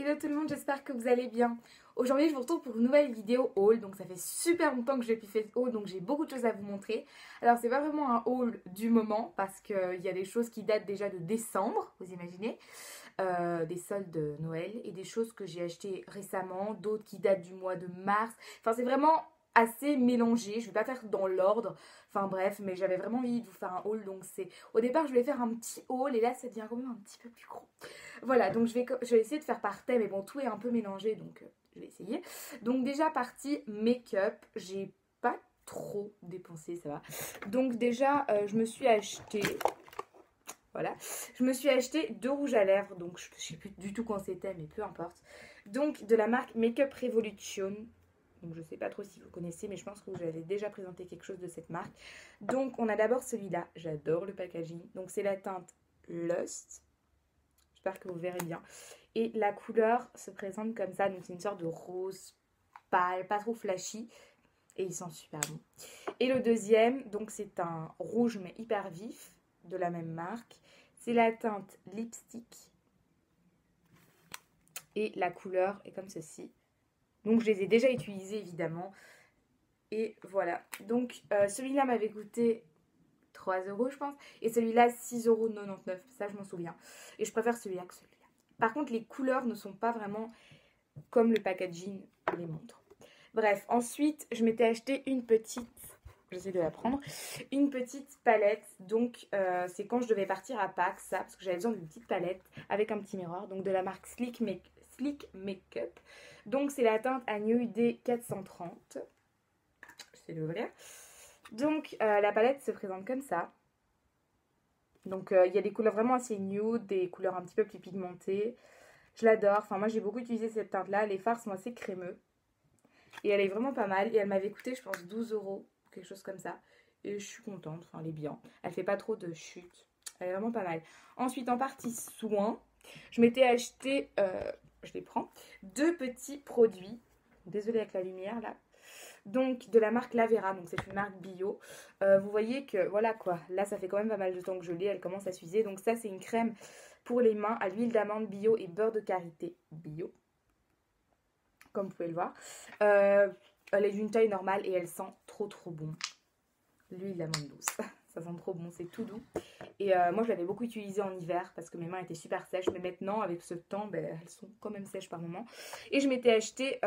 Hello tout le monde, j'espère que vous allez bien. Aujourd'hui je vous retrouve pour une nouvelle vidéo haul. Donc ça fait super longtemps que je n'ai plus fait de haul, donc j'ai beaucoup de choses à vous montrer. Alors c'est pas vraiment un haul du moment parce qu'il y a des choses qui datent déjà de décembre, vous imaginez, des soldes de Noël, et des choses que j'ai achetées récemment, d'autres qui datent du mois de mars. Enfin c'est vraiment assez mélangé, je vais pas faire dans l'ordre, enfin bref, mais j'avais vraiment envie de vous faire un haul, donc c'est, au départ je voulais faire un petit haul et là ça devient quand même un petit peu plus gros. Voilà, donc je vais essayer de faire par thème, mais bon tout est un peu mélangé, donc je vais essayer. Donc déjà partie make-up, j'ai pas trop dépensé, ça va. Donc déjà je me suis acheté, voilà, je me suis acheté 2 rouges à lèvres, donc je sais plus du tout quand c'était, mais peu importe. Donc de la marque Makeup Revolution. Donc je ne sais pas trop si vous connaissez, mais je pense que vous avez déjà présenté quelque chose de cette marque. Donc on a d'abord celui-là, j'adore le packaging. Donc c'est la teinte Lust, j'espère que vous verrez bien. Et la couleur se présente comme ça, donc c'est une sorte de rose pâle, pas trop flashy. Et il sent super bon. Et le deuxième, donc c'est un rouge mais hyper vif, de la même marque. C'est la teinte Lipstick. Et la couleur est comme ceci. Donc je les ai déjà utilisés évidemment. Et voilà. Donc celui-là m'avait coûté 3 € je pense. Et celui-là 6,99 €. Ça je m'en souviens. Et je préfère celui-là que celui-là. Par contre les couleurs ne sont pas vraiment comme le packaging les montre. Bref, ensuite je m'étais acheté une petite... J'essaie de la prendre. Une petite palette. Donc c'est quand je devais partir à Pâques, ça. Parce que j'avais besoin d'une petite palette avec un petit miroir. Donc de la marque Sleek Makeup. Donc c'est la teinte à Nude 430. J'essaie d'ouvrir. Donc la palette se présente comme ça. Donc il y a des couleurs vraiment assez nude, des couleurs un petit peu plus pigmentées. Je l'adore. Enfin moi j'ai beaucoup utilisé cette teinte là. Les fards sont assez crémeux. Et elle est vraiment pas mal. Et elle m'avait coûté je pense 12 €. Quelque chose comme ça. Et je suis contente. Enfin elle est bien. Elle fait pas trop de chute. Elle est vraiment pas mal. Ensuite en partie soins. Je m'étais acheté... je les prends. 2 petits produits. Désolée avec la lumière là. Donc de la marque Lavera, donc c'est une marque bio. Vous voyez que voilà quoi, là ça fait quand même pas mal de temps que je l'ai, elle commence à s'user. Donc ça c'est une crème pour les mains à l'huile d'amande bio et beurre de karité bio, comme vous pouvez le voir. Elle est d'une taille normale et elle sent trop bon. L'huile d'amande douce, ça sent trop bon, c'est tout doux. Et moi je l'avais beaucoup utilisé en hiver parce que mes mains étaient super sèches, mais maintenant avec ce temps ben, elles sont quand même sèches par moment. Et je m'étais acheté,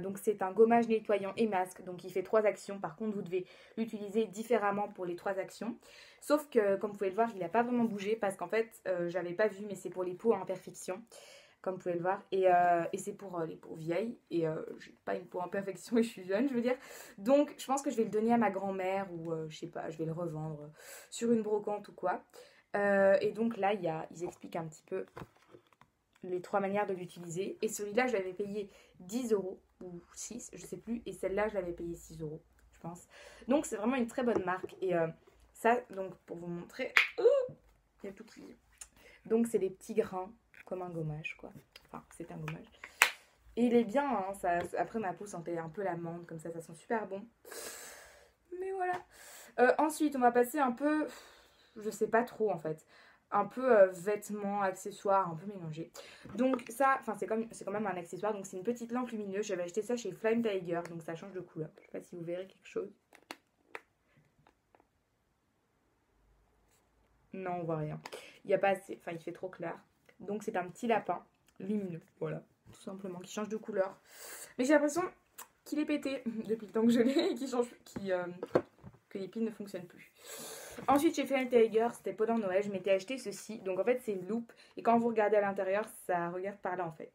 donc c'est un gommage nettoyant et masque, donc il fait 3 actions. Par contre vous devez l'utiliser différemment pour les 3 actions. Sauf que comme vous pouvez le voir il n'a pas vraiment bougé parce qu'en fait j'avais pas vu, mais c'est pour les peaux à imperfection. Comme vous pouvez le voir, et c'est pour les peaux vieilles, et j'ai pas une peau en perfection et je suis jeune, je veux dire. Donc je pense que je vais le donner à ma grand-mère, ou je sais pas, je vais le revendre sur une brocante ou quoi. Et donc là ils expliquent un petit peu les 3 manières de l'utiliser. Et celui-là je l'avais payé 10 € ou 6, je sais plus, et celle-là je l'avais payé 6 € je pense. Donc c'est vraiment une très bonne marque. Et ça, donc pour vous montrer, il y a tout qui... Donc c'est des petits grains comme un gommage quoi. Enfin c'est un gommage. Et il est bien hein, ça, après ma peau sentait un peu l'amande comme ça sent super bon. Mais voilà. Ensuite on va passer un peu, je sais pas trop en fait, un peu vêtements, accessoires, un peu mélangés. Donc ça, enfin c'est quand même un accessoire, donc c'est une petite lampe lumineuse. J'avais acheté ça chez Flame Tiger, donc ça change de couleur. Je sais pas si vous verrez quelque chose. Non, on voit rien. Il y a pas assez, enfin il fait trop clair. Donc c'est un petit lapin lumineux, voilà, tout simplement, qui change de couleur. Mais j'ai l'impression qu'il est pété depuis le temps que je l'ai et que les piles ne fonctionnent plus. Ensuite j'ai fait un Tiger, c'était pendant Noël, je m'étais acheté ceci. Donc en fait c'est une loupe et quand vous regardez à l'intérieur ça regarde par là en fait.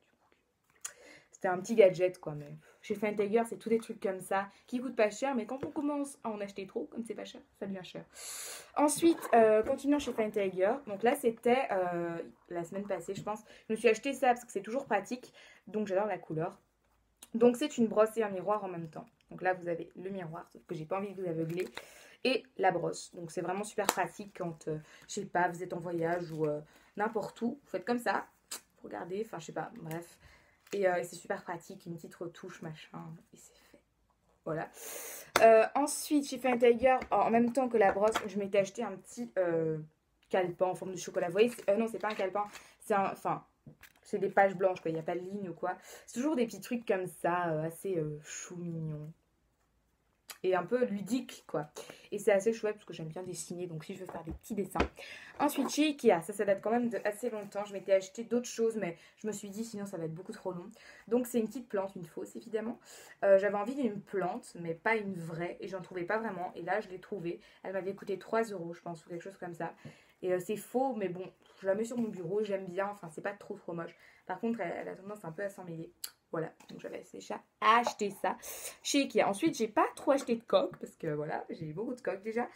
C'était un petit gadget quoi, mais chez Fine Tiger c'est tous des trucs comme ça qui coûtent pas cher, mais quand on commence à en acheter trop, comme c'est pas cher, ça devient cher. Ensuite, continuons chez Fine Tiger. Donc là c'était la semaine passée je pense. Je me suis acheté ça parce que c'est toujours pratique, donc j'adore la couleur. Donc c'est une brosse et un miroir en même temps. Donc là vous avez le miroir, sauf que j'ai pas envie de vous aveugler, et la brosse. Donc c'est vraiment super pratique quand, je sais pas, vous êtes en voyage ou n'importe où. Vous faites comme ça, vous regardez, enfin je sais pas, bref. Et c'est super pratique, une petite retouche, machin, et c'est fait. Voilà. Ensuite, j'ai fait un Tiger, en même temps que la brosse, je m'étais acheté un petit calepin en forme de chocolat. Vous voyez, non, c'est pas un calepin, c'est un... Enfin, c'est des pages blanches, quoi. Il n'y a pas de ligne ou quoi. C'est toujours des petits trucs comme ça, assez chou mignon. Et un peu ludique, quoi. Et c'est assez chouette parce que j'aime bien dessiner, donc si je veux faire des petits dessins. Ensuite, chez Ikea, ça date quand même de assez longtemps. Je m'étais acheté d'autres choses, mais je me suis dit sinon ça va être beaucoup trop long. Donc c'est une petite plante, une fausse évidemment. J'avais envie d'une plante, mais pas une vraie, et j'en trouvais pas vraiment. Et là, je l'ai trouvée. Elle m'avait coûté 3 euros, je pense, ou quelque chose comme ça. Et c'est faux, mais bon, je la mets sur mon bureau, j'aime bien. Enfin, c'est pas trop moche. Par contre, elle a tendance un peu à s'en mêler. Voilà, donc j'avais déjà acheté ça chez Ikea. Ensuite, j'ai pas trop acheté de coques parce que voilà, j'ai beaucoup de coques déjà.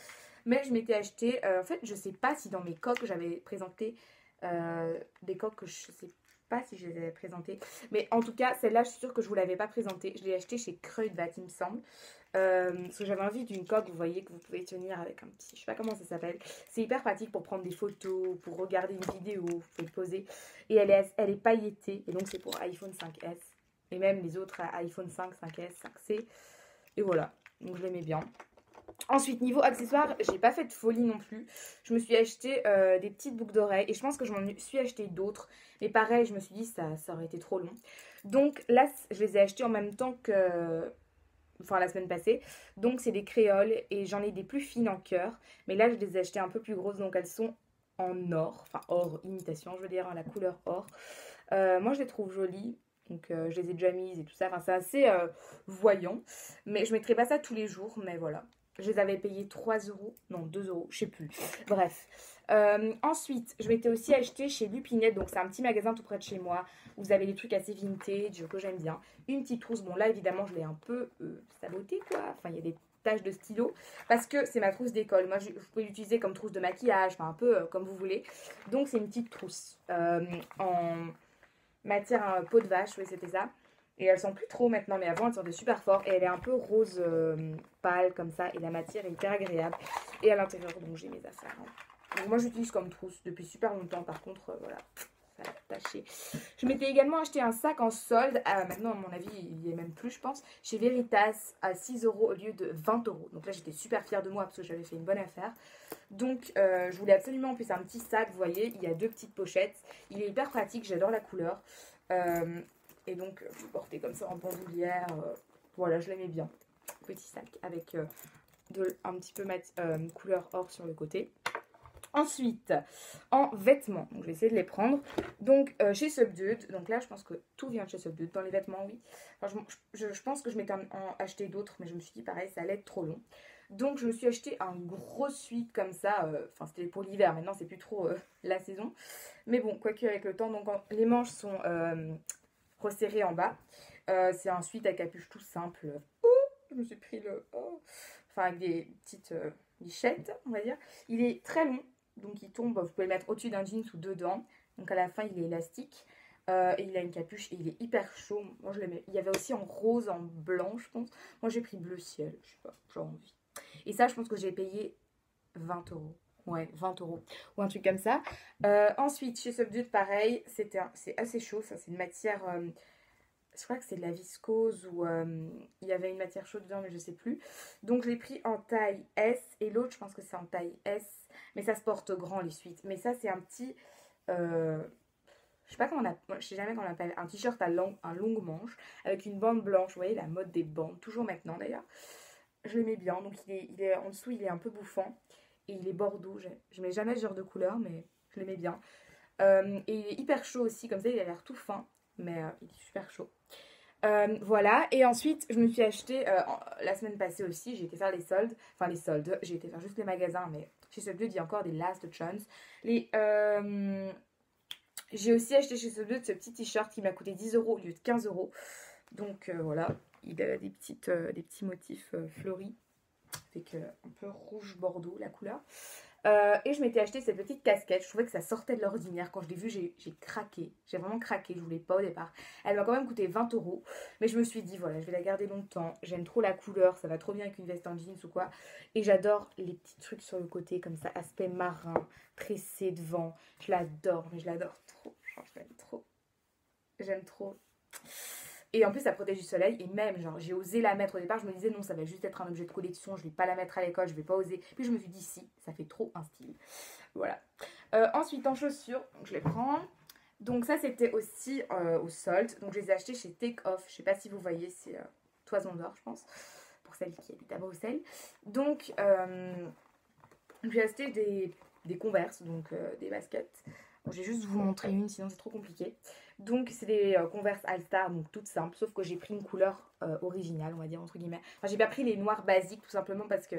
Mais je m'étais acheté, en fait, je sais pas si dans mes coques j'avais présenté des coques que je sais pas si je les avais présentées. Mais en tout cas, celle-là, je suis sûre que je vous l'avais pas présentée. Je l'ai achetée chez Kruidvat, il me semble. Parce que j'avais envie d'une coque, vous voyez, que vous pouvez tenir avec un petit, je sais pas comment ça s'appelle. C'est hyper pratique pour prendre des photos, pour regarder une vidéo, vous pouvez poser. Et elle est pailletée, et donc c'est pour iPhone 5S. Et même les autres iPhone 5, 5S, 5C. Et voilà, donc je l'aimais bien. Ensuite, niveau accessoires, j'ai pas fait de folie non plus. Je me suis acheté des petites boucles d'oreilles. Et je pense que je m'en suis acheté d'autres. Mais pareil, je me suis dit ça aurait été trop long. Donc là, je les ai achetés en même temps que... Enfin, la semaine passée. Donc, c'est des créoles. Et j'en ai des plus fines en cœur. Mais là, je les ai achetées un peu plus grosses. Donc, elles sont en or. Enfin, or imitation, je veux dire, hein, la couleur or. Moi, je les trouve jolies. Donc je les ai déjà mises et tout ça. Enfin, c'est assez voyant. Mais je ne mettrai pas ça tous les jours. Mais voilà. Je les avais payés 3 euros. Non, 2 euros. Je sais plus. Bref. Ensuite, je m'étais aussi acheté chez Lupinette. Donc c'est un petit magasin tout près de chez moi. Vous avez des trucs assez vintage que j'aime bien. Une petite trousse. Bon là, évidemment, je l'ai un peu sabotée, quoi. Enfin, il y a des taches de stylo. Parce que c'est ma trousse d'école. Moi, je pouvais l'utiliser comme trousse de maquillage. Enfin, un peu comme vous voulez. Donc c'est une petite trousse. En matière peau de vache, oui c'était ça. Et elles sont plus trop maintenant, mais avant elles sortaient super fort. Et elle est un peu rose pâle comme ça. Et la matière est hyper agréable. Et à l'intérieur, donc j'ai mes affaires. Hein. Donc moi j'utilise comme trousse depuis super longtemps. Par contre, voilà, ça a taché. Je m'étais également acheté un sac en solde. Maintenant, à mon avis, il y est même plus, je pense. Chez Veritas à 6 euros au lieu de 20 euros. Donc là, j'étais super fière de moi parce que j'avais fait une bonne affaire. Donc, je voulais absolument en plus un petit sac. Vous voyez, il y a deux petites pochettes. Il est hyper pratique. J'adore la couleur. Et donc, je le portais comme ça en bandoulière. Voilà, je l'aimais bien. Petit sac avec un petit peu couleur or sur le côté. Ensuite, en vêtements, donc je vais essayer de les prendre. Donc, chez Subdued, donc là, je pense que tout vient de chez Subdued. Dans les vêtements, oui. Enfin, je pense que je m'étais acheté d'autres, mais je me suis dit, pareil, ça allait être trop long. Donc, je me suis acheté un gros sweat comme ça. Enfin, c'était pour l'hiver. Maintenant, c'est plus trop la saison. Mais bon, quoique avec le temps, donc les manches sont resserrées en bas. C'est un sweat à capuche tout simple. Ouh, je me suis pris le... Oh. Enfin, avec des petites lichettes, on va dire. Il est très long. Donc il tombe, vous pouvez le mettre au-dessus d'un jeans ou dedans. Donc à la fin il est élastique. Et il a une capuche et il est hyper chaud. Moi je l'aimais. Il y avait aussi en rose, en blanc je pense. Moi j'ai pris bleu ciel, je sais pas, j'ai envie. Et ça je pense que j'ai payé 20 euros. Ouais, 20 euros. Ou un truc comme ça. Ensuite chez Subdued pareil, c'est assez chaud. Ça c'est une matière... je crois que c'est de la viscose ou il y avait une matière chaude dedans mais je sais plus. Donc je l'ai pris en taille S et l'autre je pense que c'est en taille S. Mais ça se porte grand les suites. Mais ça c'est un petit... je sais pas comment je sais jamais comment on appelle. Un t-shirt à longue manche avec une bande blanche. Vous voyez la mode des bandes. Toujours maintenant d'ailleurs. Je l'aimais bien. Donc il est en dessous il est un peu bouffant. Et il est bordeaux. Je mets jamais ce genre de couleur mais je l'aimais bien. Et il est hyper chaud aussi. Comme ça il a l'air tout fin. Mais il est super chaud. Voilà, et ensuite je me suis acheté la semaine passée aussi, j'ai été faire les soldes, enfin les soldes, j'ai été faire juste les magasins, mais chez Subdued il y a encore des last chance. J'ai aussi acheté chez Subdued ce petit t-shirt qui m'a coûté 10 euros au lieu de 15 euros. Donc voilà, il a des petits motifs fleuris, avec un peu rouge bordeaux la couleur. Et je m'étais acheté cette petite casquette. Je trouvais que ça sortait de l'ordinaire. Quand je l'ai vue, j'ai craqué. J'ai vraiment craqué. Je voulais pas au départ. Elle m'a quand même coûté 20 euros. Mais je me suis dit, voilà, je vais la garder longtemps. J'aime trop la couleur. Ça va trop bien avec une veste en jeans ou quoi. Et j'adore les petits trucs sur le côté, comme ça, aspect marin, tressé devant. Je l'adore, mais je l'adore trop. Genre, je l'aime trop. J'aime trop. Et en plus, ça protège du soleil. Et même, genre, j'ai osé la mettre au départ. Je me disais, non, ça va juste être un objet de collection. Je vais pas la mettre à l'école. Je vais pas oser. Puis je me suis dit, si, ça fait trop un style. Voilà. Ensuite, en chaussures, donc je les prends. Donc ça c'était aussi au solde. Donc je les ai achetés chez Take Off. Je sais pas si vous voyez, c'est Toison d'Or je pense. Pour celles qui habitent à Bruxelles. Donc j'ai acheté des Converse, donc des baskets. Bon, je vais juste vous montrer une, sinon c'est trop compliqué. Donc c'est des Converse All-Star, donc toutes simples, sauf que j'ai pris une couleur originale, on va dire entre guillemets. Enfin j'ai pas pris les noirs basiques tout simplement parce que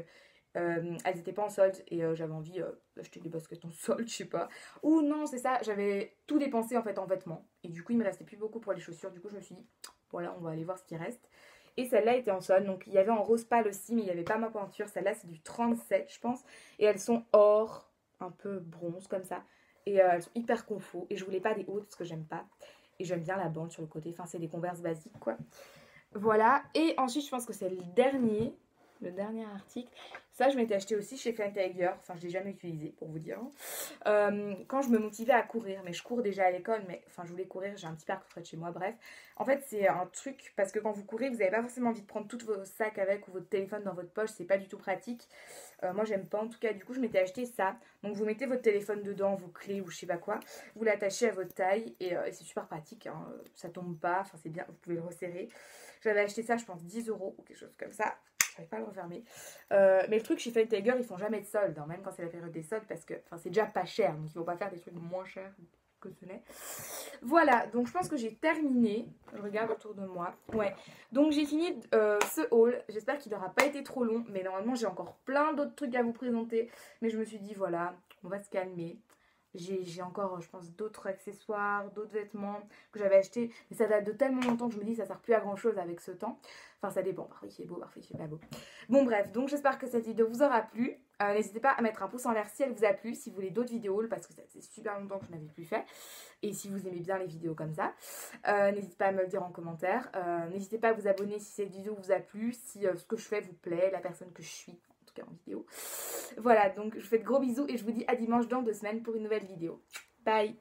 elles étaient pas en solde et j'avais envie d'acheter des baskets en solde, je sais pas. Ou non, c'est ça, j'avais tout dépensé en fait en vêtements. Et du coup il me restait plus beaucoup pour les chaussures, du coup je me suis dit, voilà, on va aller voir ce qui reste. Et celle-là était en solde, donc il y avait en rose pâle aussi, mais il n'y avait pas ma pointure. Celle-là c'est du 37 je pense. Et elles sont or, un peu bronze comme ça. Et elles sont hyper confo. Et je voulais pas des hautes parce que j'aime pas. Et j'aime bien la bande sur le côté. Enfin, c'est des Converse basiques, quoi. Voilà. Et ensuite, je pense que c'est le dernier article. Ça, je m'étais acheté aussi chez Tiger. Enfin, je l'ai jamais utilisé, pour vous dire. Quand je me motivais à courir. Mais je cours déjà à l'école. Mais enfin, je voulais courir. J'ai un petit parc près de chez moi. Bref. En fait, c'est un truc. Parce que quand vous courez, vous n'avez pas forcément envie de prendre tous vos sacs avec ou votre téléphone dans votre poche. C'est pas du tout pratique. Moi, j'aime pas. En tout cas, du coup, je m'étais acheté ça. Donc, vous mettez votre téléphone dedans, vos clés ou je sais pas quoi. Vous l'attachez à votre taille. Et c'est super pratique. Hein. Ça tombe pas. Enfin, c'est bien. Vous pouvez le resserrer. J'avais acheté ça, je pense, 10 € ou quelque chose comme ça. Je n'arrive pas à le refermer. Mais le truc chez Fine Tiger, ils font jamais de solde, hein, même quand c'est la période des soldes, parce que c'est déjà pas cher. Donc ils vont pas faire des trucs moins chers que ce n'est. Voilà, donc je pense que j'ai terminé. Je regarde autour de moi. Ouais, donc j'ai fini ce haul. J'espère qu'il n'aura pas été trop long. Mais normalement, j'ai encore plein d'autres trucs à vous présenter. Mais je me suis dit, voilà, on va se calmer. J'ai encore, je pense, d'autres accessoires, d'autres vêtements que j'avais achetés. Mais ça date de tellement longtemps que je me dis que ça sert plus à grand chose avec ce temps. Enfin, ça dépend. Parfois il fait beau, parfois il fait pas beau. Bon, bref. Donc, j'espère que cette vidéo vous aura plu. N'hésitez pas à mettre un pouce en l'air si elle vous a plu. Si vous voulez d'autres vidéos, parce que ça fait super longtemps que je n'avais plus fait. Et si vous aimez bien les vidéos comme ça. N'hésitez pas à me le dire en commentaire. N'hésitez pas à vous abonner si cette vidéo vous a plu. Si ce que je fais vous plaît, la personne que je suis. En vidéo. Voilà, donc je vous fais de gros bisous et je vous dis à dimanche dans 2 semaines pour une nouvelle vidéo. Bye!